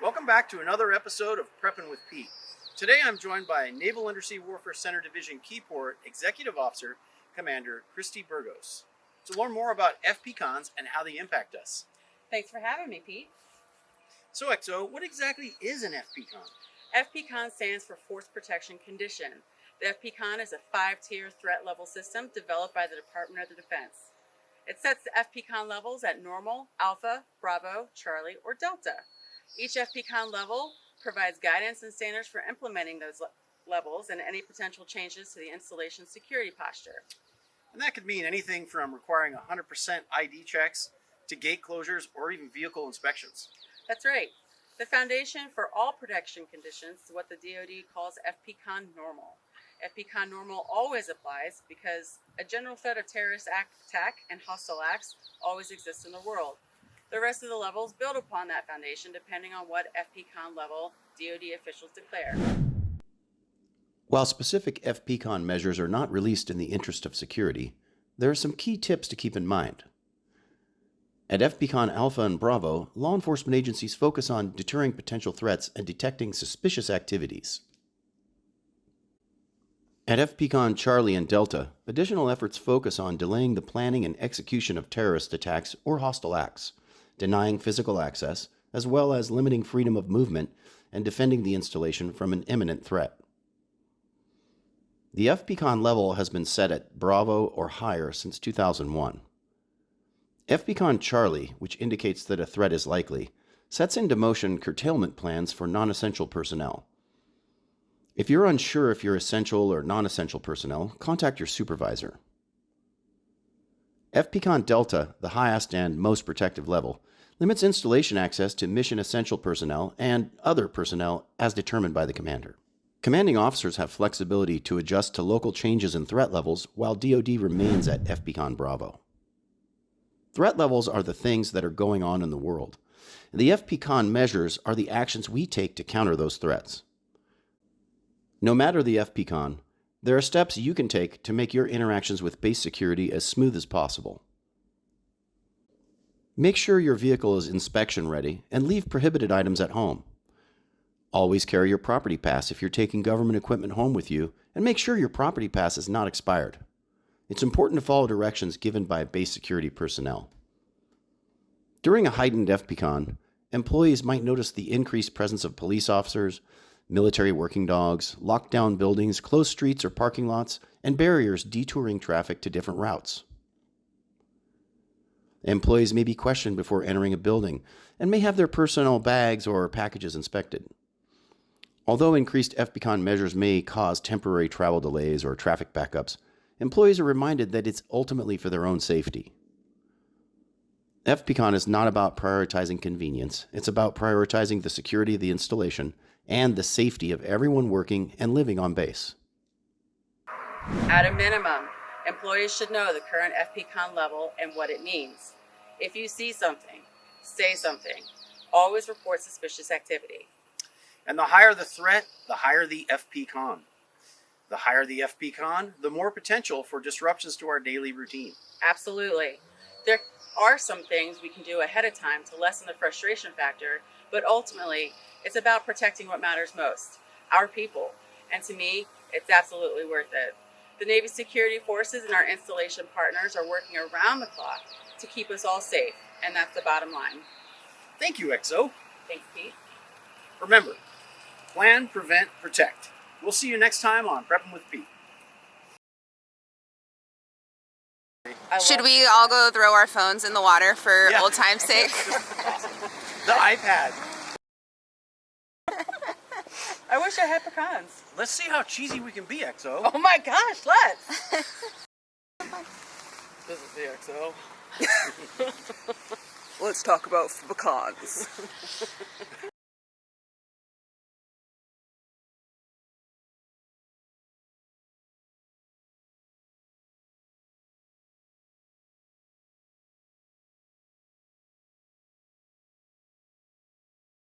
Welcome back to another episode of Preppin with Pete. Today I'm joined by Naval Undersea Warfare Center Division Keyport Executive Officer Commander Christy Burgos to learn more about FPCONs and how they impact us. Thanks for having me, Pete. So XO, what exactly is an FPCON? FPCON stands for Force Protection Condition. The FPCON is a 5-tier threat level system developed by the Department of Defense. It sets the FPCON levels at Normal, Alpha, Bravo, Charlie, or Delta. Each FPCON level provides guidance and standards for implementing those levels and any potential changes to the installation's security posture. And that could mean anything from requiring 100% ID checks to gate closures or even vehicle inspections. That's right. The foundation for all protection conditions is what the DoD calls FPCON Normal. FPCON Normal always applies because a general threat of terrorist attack and hostile acts always exists in the world. The rest of the levels build upon that foundation depending on what FPCON level DoD officials declare. While specific FPCON measures are not released in the interest of security, there are some key tips to keep in mind. At FPCON Alpha and Bravo, law enforcement agencies focus on deterring potential threats and detecting suspicious activities. At FPCON Charlie and Delta, additional efforts focus on delaying the planning and execution of terrorist attacks or hostile acts, denying physical access, as well as limiting freedom of movement and defending the installation from an imminent threat. The FPCON level has been set at Bravo or higher since 2001. FPCON Charlie, which indicates that a threat is likely, sets into motion curtailment plans for non-essential personnel. If you're unsure if you're essential or non-essential personnel, contact your supervisor. FPCON Delta, the highest and most protective level, limits installation access to mission-essential personnel and other personnel as determined by the commander. Commanding officers have flexibility to adjust to local changes in threat levels while DoD remains at FPCON Bravo. Threat levels are the things that are going on in the world. The FPCON measures are the actions we take to counter those threats. No matter the FPCON, there are steps you can take to make your interactions with base security as smooth as possible. Make sure your vehicle is inspection ready and leave prohibited items at home. Always carry your property pass if you're taking government equipment home with you, and make sure your property pass is not expired. It's important to follow directions given by base security personnel. During a heightened FPCON, employees might notice the increased presence of police officers, military working dogs, locked down buildings, closed streets or parking lots, and barriers detouring traffic to different routes. Employees may be questioned before entering a building and may have their personal bags or packages inspected. Although increased FPCON measures may cause temporary travel delays or traffic backups, employees are reminded that it's ultimately for their own safety. FPCON is not about prioritizing convenience. It's about prioritizing the security of the installation and the safety of everyone working and living on base. At a minimum, employees should know the current FPCON level and what it means. If you see something, say something. Always report suspicious activity. And the higher the threat, the higher the FPCON. The higher the FPCON, the more potential for disruptions to our daily routine. Absolutely. There are some things we can do ahead of time to lessen the frustration factor, but ultimately, it's about protecting what matters most, our people. And to me, it's absolutely worth it. The Navy security forces and our installation partners are working around the clock to keep us all safe, and that's the bottom line. Thank you, XO. Thanks, Pete. Remember, plan, prevent, protect. We'll see you next time on Preppin' with Pete. Should we all go throw our phones in the water for old time's sake? The iPad. I wish I had pecans. Let's see how cheesy we can be, XO. Oh my gosh, let's! This is the XO. Let's talk about pecans.